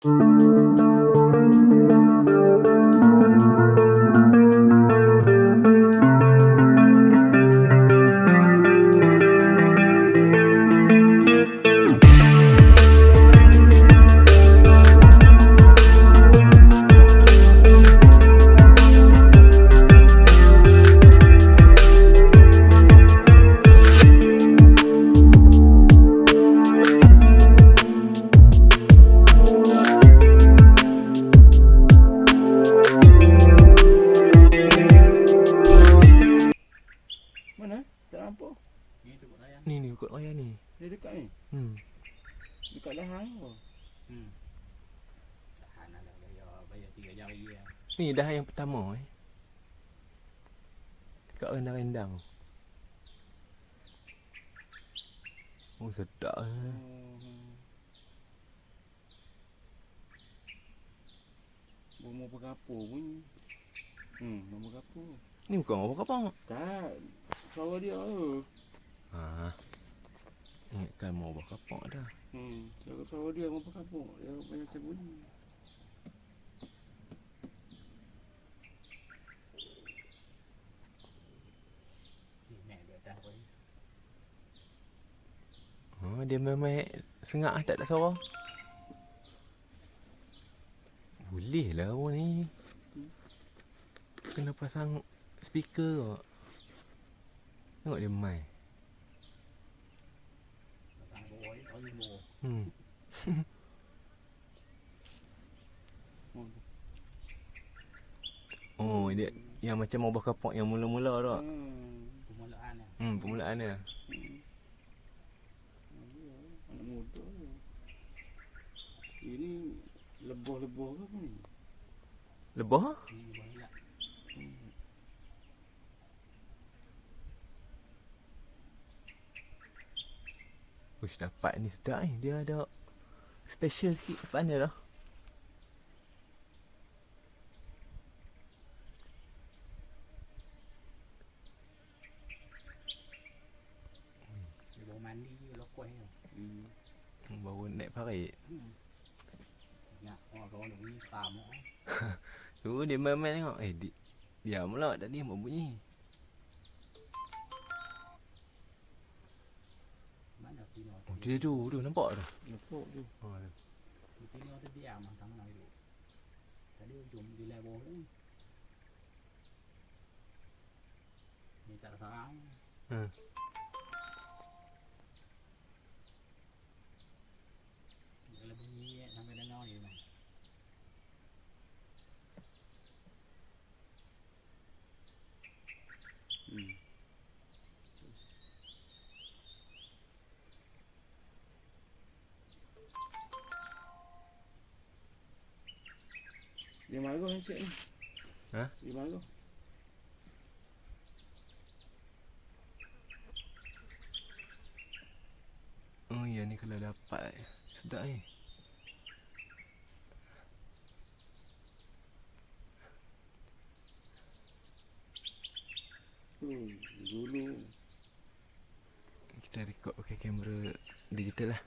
Ni kot raya ni. Dia dekat ni. Dekat dahan apa? Dahan ada bayar 3 jari lah. Ni dah yang pertama dekat rendang-rendang. Oh sedap Burung Merbah Kapur pun. Burung Merbah Kapur. Ni bukan apa kapang. Tak. Suara dia tu. Ingatkan mau buat kapak dah. Suara dia Merbah Kapur. Dia banyak macam bunyi. Dia memang sengak tak ada suara. Boleh lah orang ni. Kena pasang speaker kok. Tengok dia main. Oh dia yang macam mau berkapak yang mula-mula tu. Permulaan dia. Permulaan dia. Anak muda. Ini lebah-lebah ke apa ni? Lebah? Uish dapat ni sedap ni. Dia ada special sikit depan dia dah. Dia baru mandi lokoi tu. Baru naik parit. Nak orang ni hitam. Tu dia main-main tengok. Diam pula tadi buat bunyi. Mana Pino tu? Dia tu nampak tu. Nampak tu. Pino tu diam tengah tu. Tadi ujung di level tu. Ni tak sarang. Kalau bunyi sampai dengar ni memang. Dia marah handset ni. Dia marah. Oh ya ni kalau dapat sedap ni. Dulu. Kita record pakai kamera digital lah.